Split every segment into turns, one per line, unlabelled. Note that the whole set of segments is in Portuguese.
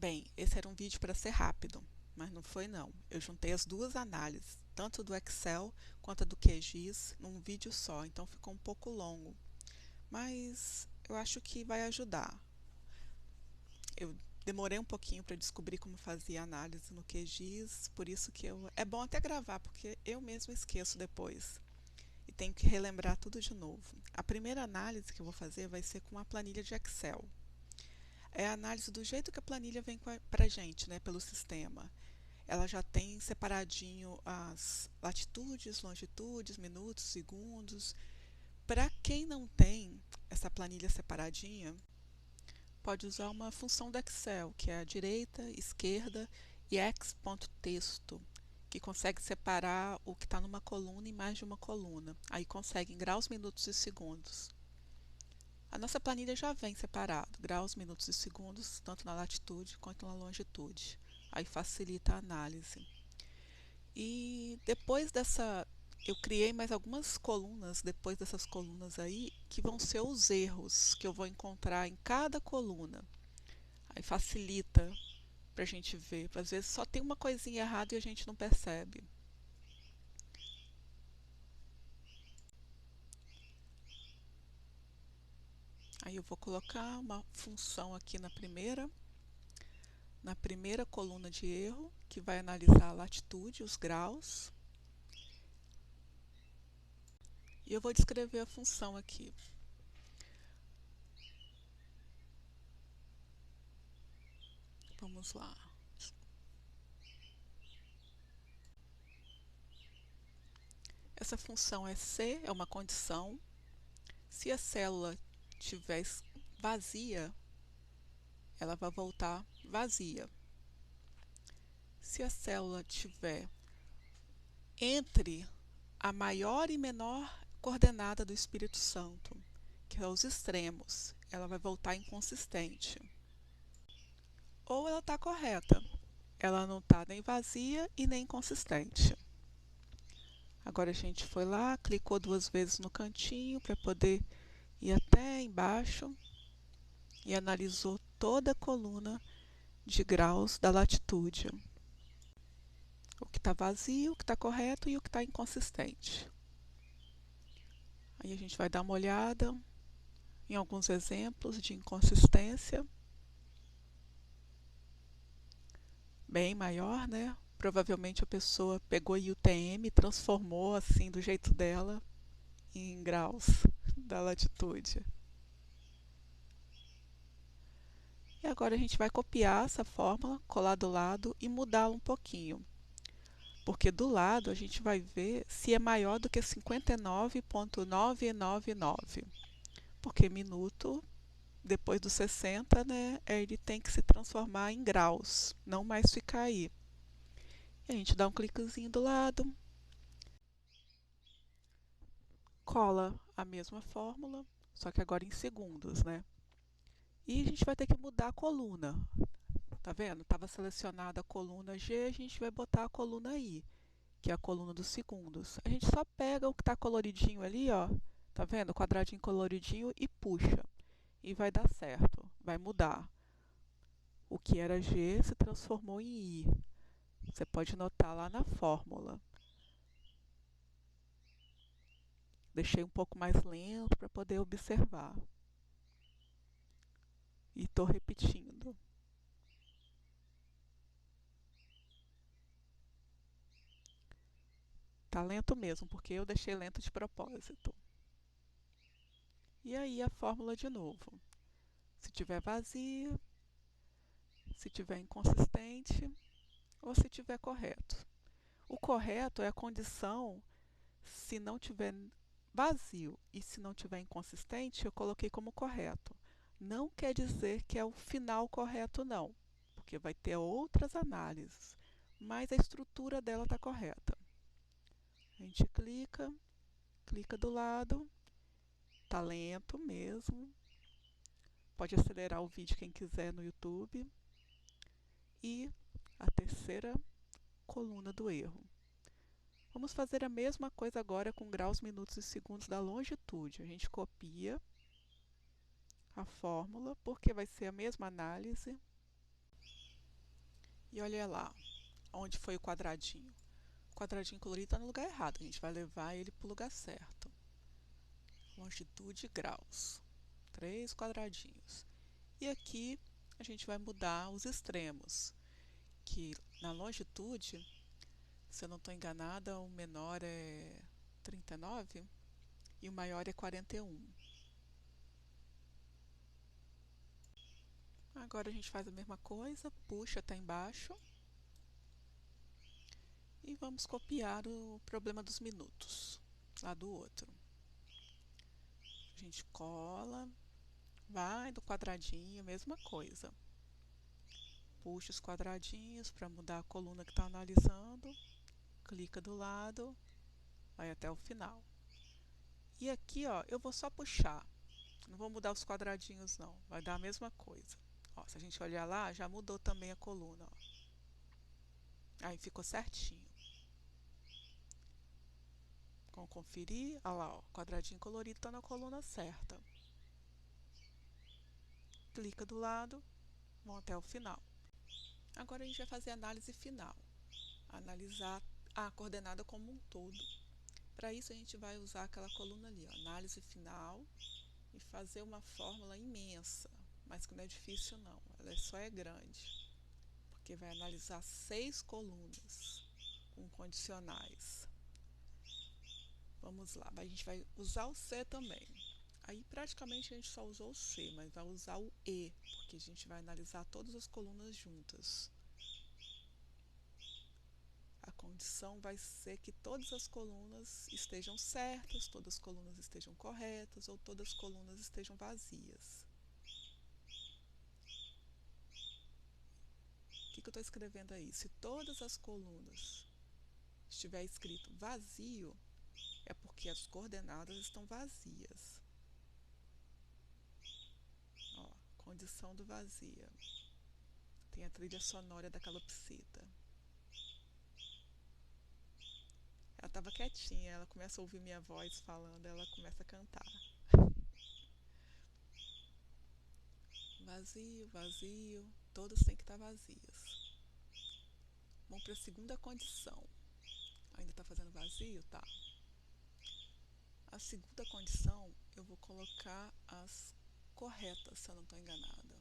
Bem, esse era um vídeo para ser rápido, mas não foi não. Eu juntei as duas análises, tanto do Excel quanto a do QGIS, num vídeo só, então ficou um pouco longo. Mas eu acho que vai ajudar. Eu demorei um pouquinho para descobrir como fazia análise no QGIS, por isso que é bom até gravar, porque eu mesmo esqueço depois. E tenho que relembrar tudo de novo. A primeira análise que eu vou fazer vai ser com a planilha de Excel. É a análise do jeito que a planilha vem para a gente, né, pelo sistema. Ela já tem separadinho as latitudes, longitudes, minutos, segundos. Para quem não tem essa planilha separadinha, pode usar uma função do Excel, que é a direita, esquerda e x.texto, que consegue separar o que está numa coluna em mais de uma coluna. Aí consegue em graus, minutos e segundos. A nossa planilha já vem separado, graus, minutos e segundos, tanto na latitude quanto na longitude. Aí facilita a análise. E depois dessa, eu criei mais algumas colunas, depois dessas colunas aí, que vão ser os erros que eu vou encontrar em cada coluna. Aí facilita para a gente ver. Às vezes só tem uma coisinha errada e a gente não percebe. Aí eu vou colocar uma função aqui na primeira coluna de erro, que vai analisar a latitude, os graus. E eu vou descrever a função aqui. Vamos lá. Essa função é C, é uma condição. Se a célula estiver vazia, ela vai voltar vazia. Se a célula tiver entre a maior e menor coordenada do Espírito Santo, que é os extremos, ela vai voltar inconsistente. Ou ela está correta, ela não está nem vazia e nem inconsistente. Agora a gente foi lá, clicou duas vezes no cantinho para poder ir até embaixo e analisou toda a coluna de graus da latitude. O que está vazio, o que está correto e o que está inconsistente. Aí a gente vai dar uma olhada em alguns exemplos de inconsistência. Bem maior, né? Provavelmente a pessoa pegou IUTM e transformou assim do jeito dela em graus da latitude. E agora a gente vai copiar essa fórmula, colar do lado e mudá-la um pouquinho. Porque do lado a gente vai ver se é maior do que 59,999. Porque minuto, depois dos 60, né, ele tem que se transformar em graus, não mais ficar aí. E a gente dá um cliquezinho do lado, cola a mesma fórmula, só que agora em segundos, né? E a gente vai ter que mudar a coluna. Tá vendo? Estava selecionada a coluna G, a gente vai botar a coluna I, que é a coluna dos segundos. A gente só pega o que está coloridinho ali, ó, tá vendo? O quadradinho coloridinho e puxa. E vai dar certo, vai mudar. O que era G se transformou em I. Você pode notar lá na fórmula. Deixei um pouco mais lento para poder observar. E estou repetindo. Tá lento mesmo, porque eu deixei lento de propósito. E aí a fórmula de novo. Se tiver vazia, se tiver inconsistente ou se tiver correto. O correto é a condição se não tiver vazio e se não tiver inconsistente, eu coloquei como correto. Não quer dizer que é o final correto, não, porque vai ter outras análises, mas a estrutura dela está correta. A gente clica do lado, tá lento mesmo. Pode acelerar o vídeo quem quiser no YouTube. E a terceira coluna do erro. Vamos fazer a mesma coisa agora com graus, minutos e segundos da longitude. A gente copia a fórmula, porque vai ser a mesma análise. E olha lá, onde foi o quadradinho. O quadradinho colorido está no lugar errado, a gente vai levar ele para o lugar certo. Longitude e graus. 3 quadradinhos. E aqui a gente vai mudar os extremos, que na longitude, se eu não estou enganada, o menor é 39 e o maior é 41. Agora a gente faz a mesma coisa, puxa até embaixo e vamos copiar o problema dos minutos lá do outro. A gente cola, vai do quadradinho, mesma coisa. Puxa os quadradinhos para mudar a coluna que está analisando, clica do lado, vai até o final. E aqui, ó, eu vou só puxar, não vou mudar os quadradinhos não, vai dar a mesma coisa. Ó, se a gente olhar lá, já mudou também a coluna, ó. Aí ficou certinho. Vamos conferir, olha lá, ó, quadradinho colorido está na coluna certa. Clica do lado, vamos até o final. Agora a gente vai fazer a análise final, analisar a coordenada como um todo. Para isso a gente vai usar aquela coluna ali, ó, análise final, e fazer uma fórmula imensa, mas que não é difícil não, ela só é grande, porque vai analisar 6 colunas com condicionais. Vamos lá, a gente vai usar o C também. Aí praticamente a gente só usou o C, mas vai usar o E, porque a gente vai analisar todas as colunas juntas. A condição vai ser que todas as colunas estejam certas, todas as colunas estejam corretas ou todas as colunas estejam vazias. O que eu estou escrevendo aí? Se todas as colunas estiver escrito vazio, é porque as coordenadas estão vazias. Ó, condição do vazia. Tem a trilha sonora da calopsita. Ela estava quietinha, ela começa a ouvir minha voz falando, ela começa a cantar. Vazio, vazio, todas têm que estar vazias. Vamos para a segunda condição. Ainda está fazendo vazio? Tá. A segunda condição, eu vou colocar as corretas, se eu não estou enganada.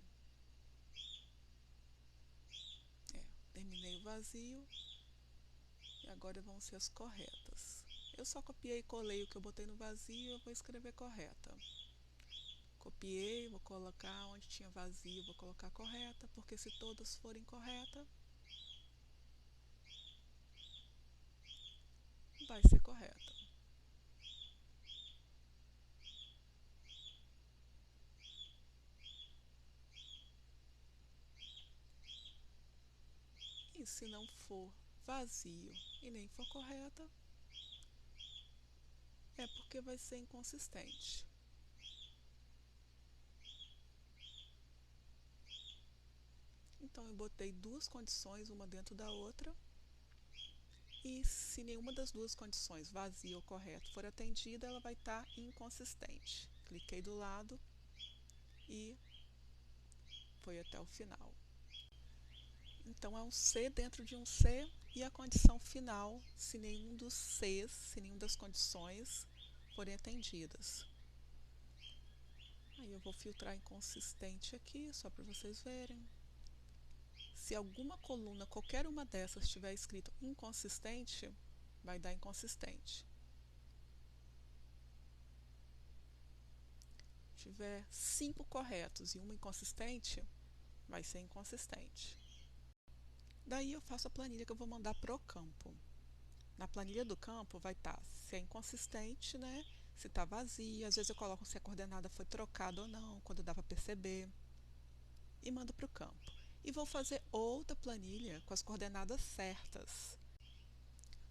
Terminei o vazio e agora vão ser as corretas. Eu só copiei e colei o que eu botei no vazio, eu vou escrever correta. Copiei, vou colocar onde tinha vazio, vou colocar correta, porque se todas forem corretas, vai ser correta. E se não for vazio e nem for correta, é porque vai ser inconsistente. Então eu botei duas condições, uma dentro da outra, e se nenhuma das duas condições, vazia ou correta, for atendida, ela vai estar inconsistente. Cliquei do lado e foi até o final. Então é um C dentro de um C e a condição final, se nenhum dos Cs, se nenhuma das condições forem atendidas. Aí eu vou filtrar inconsistente aqui, só para vocês verem. Se alguma coluna, qualquer uma dessas, estiver escrito inconsistente, vai dar inconsistente. Se tiver 5 corretos e uma inconsistente, vai ser inconsistente. Daí eu faço a planilha que eu vou mandar pro campo. Na planilha do campo vai estar se é inconsistente, né? Se está vazia, às vezes eu coloco se a coordenada foi trocada ou não, quando dá para perceber. E mando para o campo. E vou fazer outra planilha com as coordenadas certas.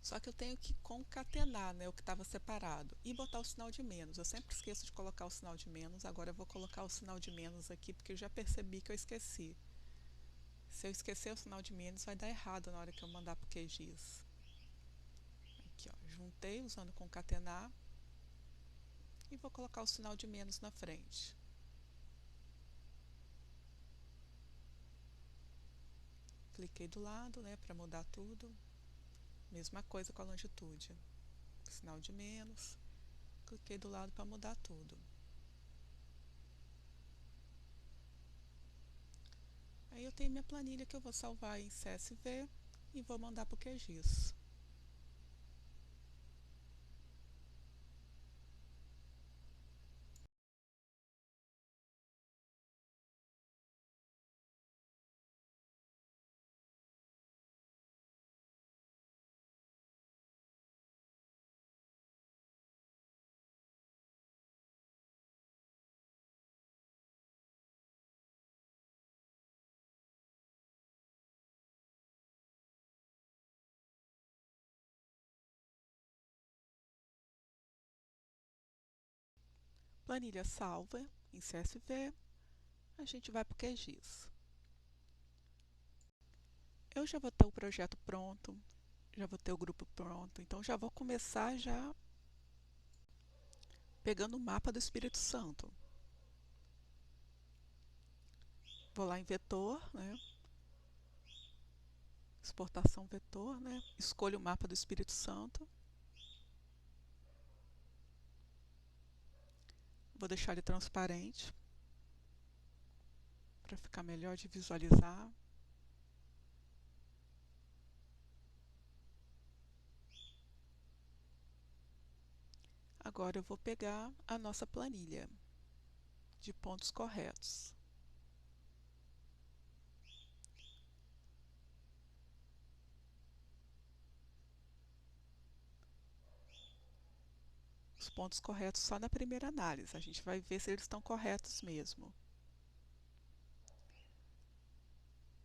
Só que eu tenho que concatenar, né, o que estava separado e botar o sinal de menos. Eu sempre esqueço de colocar o sinal de menos, agora eu vou colocar o sinal de menos aqui porque eu já percebi que eu esqueci. Se eu esquecer o sinal de menos, vai dar errado na hora que eu mandar para o QGIS. Aqui, ó, juntei usando concatenar e vou colocar o sinal de menos na frente. Cliquei do lado, né, para mudar tudo. Mesma coisa com a longitude. Sinal de menos. Cliquei do lado para mudar tudo. Aí eu tenho minha planilha que eu vou salvar em CSV e vou mandar para o QGIS. Planilha salva em CSV, a gente vai para o QGIS. Eu já vou ter o projeto pronto, já vou ter o grupo pronto, então já vou começar já pegando o mapa do Espírito Santo. Vou lá em vetor, né? Exportação vetor, né? Escolho o mapa do Espírito Santo. Vou deixar ele transparente para ficar melhor de visualizar. Agora eu vou pegar a nossa planilha de pontos corretos. Os pontos corretos só na primeira análise. A gente vai ver se eles estão corretos mesmo.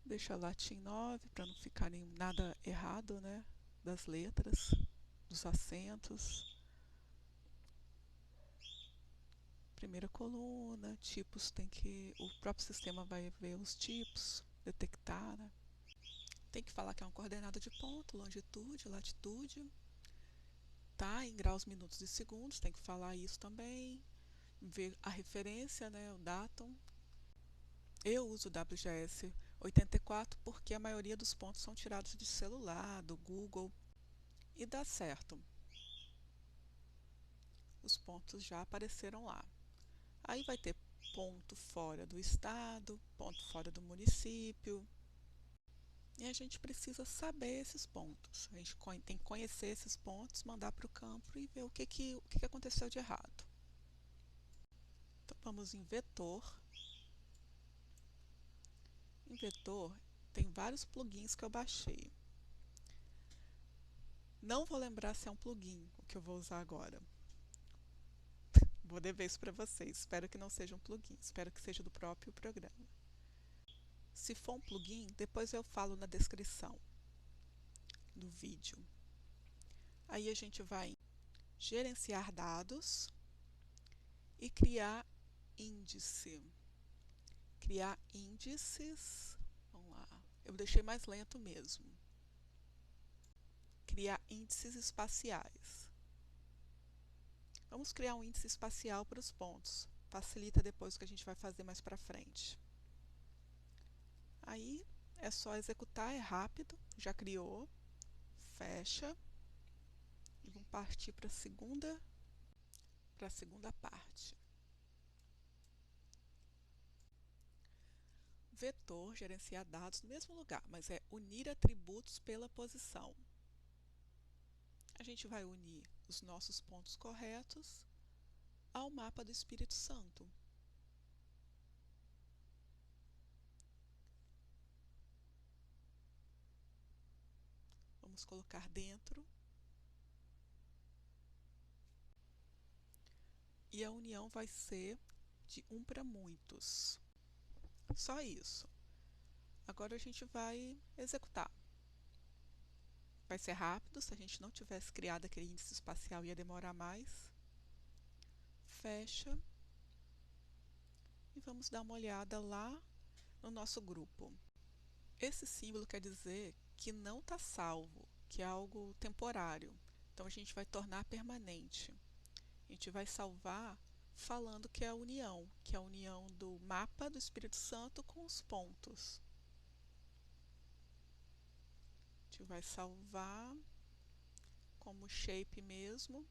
Deixa latim 9 para não ficar nada errado, né? Das letras, dos acentos. Primeira coluna, tipos tem que... O próprio sistema vai ver os tipos, detectar, né? Tem que falar que é uma coordenada de ponto, longitude, latitude. Tá em graus, minutos e segundos, tem que falar isso também. Ver a referência, né? O datum. Eu uso o WGS 84 porque a maioria dos pontos são tirados de celular, do Google, e dá certo. Os pontos já apareceram lá. Aí vai ter ponto fora do estado, ponto fora do município. E a gente precisa saber esses pontos. A gente tem que conhecer esses pontos, mandar para o campo e ver o que aconteceu de errado. Então vamos em vetor. Em vetor tem vários plugins que eu baixei. Não vou lembrar se é um plugin o que eu vou usar agora. Vou dever isso para vocês. Espero que não seja um plugin. Espero que seja do próprio programa. Se for um plugin, depois eu falo na descrição do vídeo. Aí a gente vai em gerenciar dados e criar índice. Criar índices. Vamos lá. Eu deixei mais lento mesmo. Criar índices espaciais. Vamos criar um índice espacial para os pontos. Facilita depois o que a gente vai fazer mais para frente. Aí é só executar, é rápido, já criou, fecha e vamos partir para a segunda parte. Vetor, gerenciar dados no mesmo lugar, mas é unir atributos pela posição. A gente vai unir os nossos pontos corretos ao mapa do Espírito Santo. Vamos colocar dentro. E a união vai ser de 1 para muitos. Só isso. Agora a gente vai executar. Vai ser rápido, se a gente não tivesse criado aquele índice espacial ia demorar mais. Fecha. E vamos dar uma olhada lá no nosso grupo. Esse símbolo quer dizer que não está salvo, que é algo temporário. Então a gente vai tornar permanente. A gente vai salvar falando que é a união do mapa do Espírito Santo com os pontos. gente vai salvar como shape mesmo,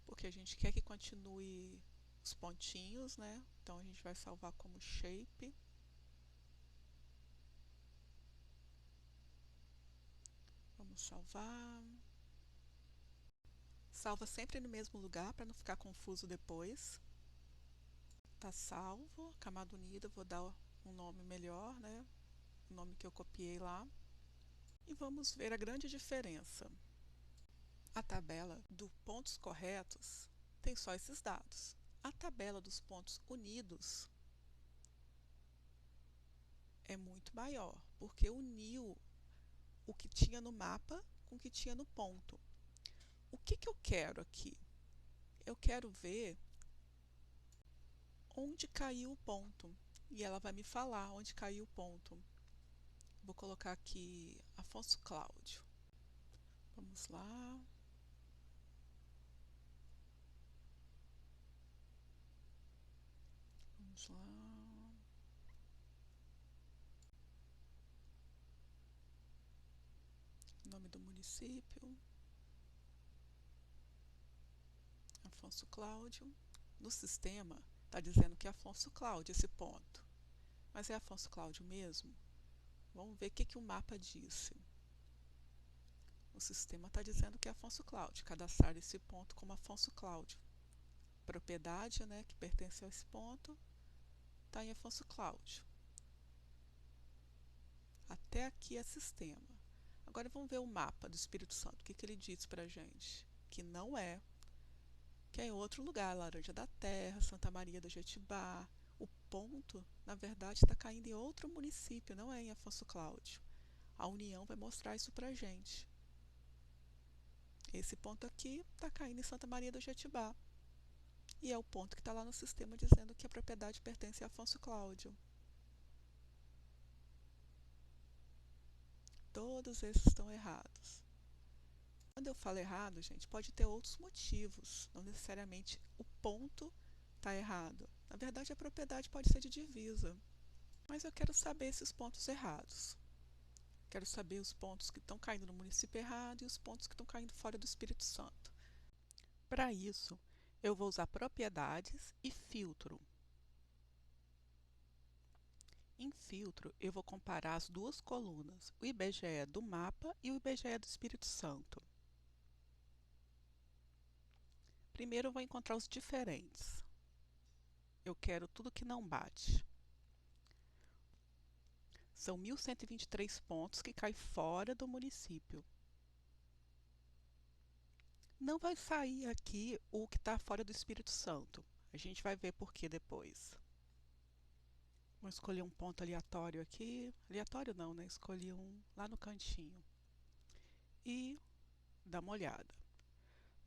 porque a gente quer que continue os pontinhos, né? Então a gente vai salvar como shape. Vamos salvar. Salva sempre no mesmo lugar para não ficar confuso depois. Tá salvo, camada unida, vou dar um nome melhor, né? O nome que eu copiei lá. E vamos ver a grande diferença. A tabela dos pontos corretos tem só esses dados. A tabela dos pontos unidos é muito maior, porque uniu o que tinha no mapa com o que tinha no ponto. O que eu quero aqui? Eu quero ver onde caiu o ponto. E ela vai me falar onde caiu o ponto. Vou colocar aqui Afonso Cláudio. Vamos lá. Vamos lá. Nome do município. Afonso Cláudio. No sistema está dizendo que é Afonso Cláudio esse ponto. Mas é Afonso Cláudio mesmo? Vamos ver o que o mapa disse. O sistema está dizendo que é Afonso Cláudio. Cadastrar esse ponto como Afonso Cláudio. Propriedade, né, que pertence a esse ponto, está em Afonso Cláudio. Até aqui é sistema. Agora vamos ver o mapa do Espírito Santo. O que ele diz para a gente? Que não é. Que é em outro lugar, Laranja da Terra, Santa Maria do Jetibá. O ponto, na verdade, está caindo em outro município, não é em Afonso Cláudio. A União vai mostrar isso para a gente. Esse ponto aqui está caindo em Santa Maria do Jetibá. E é o ponto que está lá no sistema dizendo que a propriedade pertence a Afonso Cláudio. Todos esses estão errados. Quando eu falo errado, gente, pode ter outros motivos. Não necessariamente o ponto está errado. Na verdade, a propriedade pode ser de divisa. Mas eu quero saber esses pontos errados. Quero saber os pontos que estão caindo no município errado e os pontos que estão caindo fora do Espírito Santo. Para isso, eu vou usar propriedades e filtro. Em filtro, eu vou comparar as duas colunas, o IBGE do mapa e o IBGE do Espírito Santo. Primeiro, eu vou encontrar os diferentes. Eu quero tudo que não bate. São 1.123 pontos que caem fora do município. Não vai sair aqui o que está fora do Espírito Santo. A gente vai ver por que depois. Vou escolher um ponto aleatório aqui. Aleatório não, né? Escolhi um lá no cantinho. E dá uma olhada.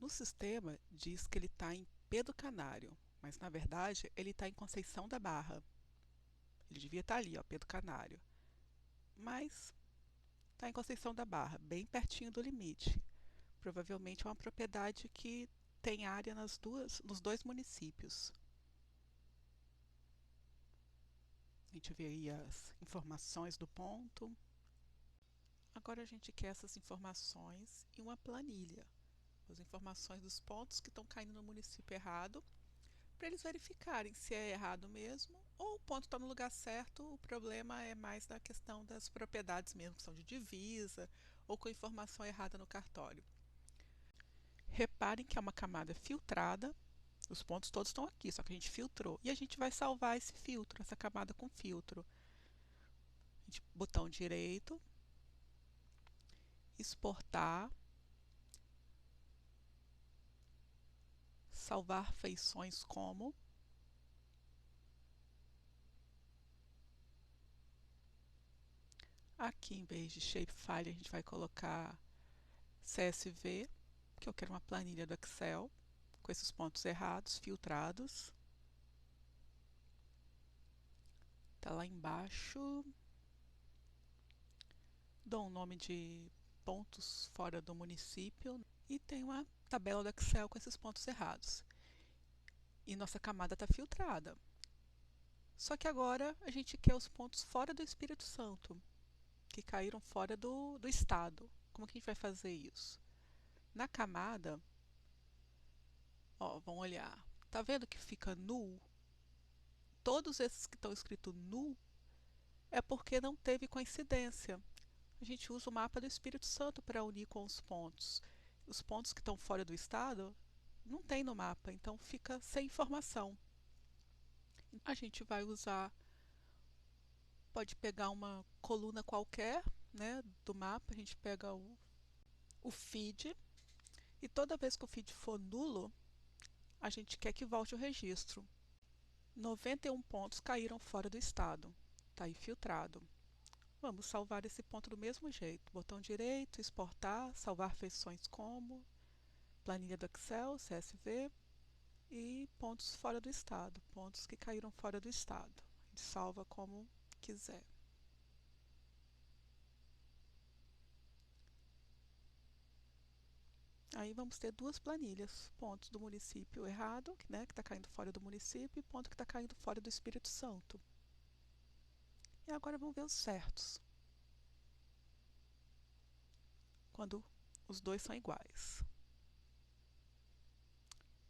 No sistema diz que ele está em Pedro Canário, mas na verdade ele está em Conceição da Barra. Ele devia estar ali, ó, Pedro Canário. Mas está em Conceição da Barra, bem pertinho do limite. Provavelmente é uma propriedade que tem área nos dois municípios. A gente vê aí as informações do ponto. Agora a gente quer essas informações em uma planilha. As informações dos pontos que estão caindo no município errado, para eles verificarem se é errado mesmo ou o ponto está no lugar certo. O problema é mais da questão das propriedades mesmo, que são de divisa ou com informação errada no cartório. Reparem que é uma camada filtrada, os pontos todos estão aqui, só que a gente filtrou. E a gente vai salvar esse filtro, essa camada com filtro. Botão direito, exportar, salvar feições como. Aqui, em vez de shapefile, a gente vai colocar CSV, que eu quero uma planilha do Excel, com esses pontos errados, filtrados. Está lá embaixo. Dou um nome de pontos fora do município e tem uma tabela do Excel com esses pontos errados. E nossa camada está filtrada. Só que agora a gente quer os pontos fora do Espírito Santo, que caíram fora do estado. Como que a gente vai fazer isso? Na camada, ó, vamos olhar. Tá vendo que fica null? Todos esses que estão escritos null é porque não teve coincidência. A gente usa o mapa do Espírito Santo para unir com os pontos. Os pontos que estão fora do estado não tem no mapa, então fica sem informação. A gente vai usar, pode pegar uma coluna qualquer, né, do mapa, a gente pega o feed, e toda vez que o feed for nulo, a gente quer que volte o registro. 91 pontos caíram fora do estado. Está aí filtrado. Vamos salvar esse ponto do mesmo jeito. Botão direito, exportar, salvar feições como, planilha do Excel, CSV e pontos fora do estado, pontos que caíram fora do estado. A gente salva como quiser. Aí vamos ter duas planilhas, pontos do município errado, né, que está caindo fora do município, e ponto que está caindo fora do Espírito Santo. E agora vamos ver os certos, quando os dois são iguais.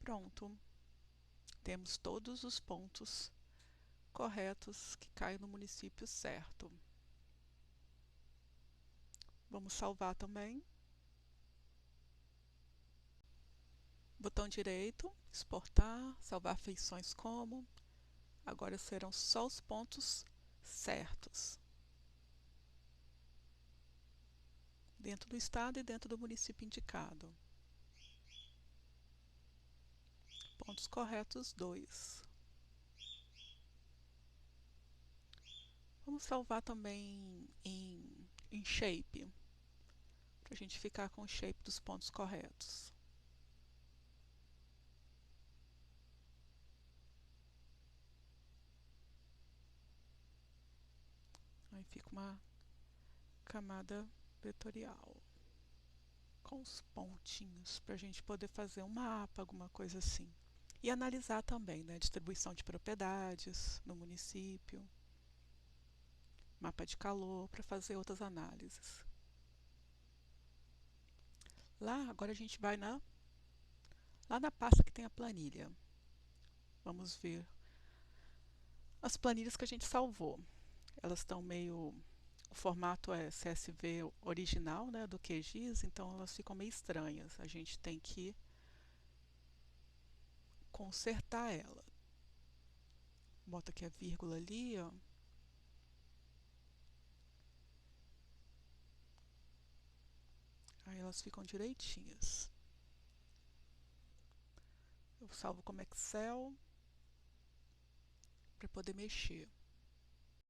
Pronto, temos todos os pontos corretos que caem no município certo. Vamos salvar também. Botão direito, exportar, salvar feições como. Agora serão só os pontos certos, dentro do estado e dentro do município indicado. Pontos corretos 2. Vamos salvar também em shape, para a gente ficar com o shape dos pontos corretos. Aí fica uma camada vetorial com os pontinhos para a gente poder fazer um mapa, alguma coisa assim. E analisar também, né, distribuição de propriedades no município, mapa de calor, para fazer outras análises. Lá, agora a gente vai lá na pasta que tem a planilha. Vamos ver as planilhas que a gente salvou. Elas estão meio... O formato é CSV original, né, do QGIS, então elas ficam meio estranhas. A gente tem que consertar ela. Bota aqui a vírgula ali, ó. Aí elas ficam direitinhas. Eu salvo como Excel para poder mexer.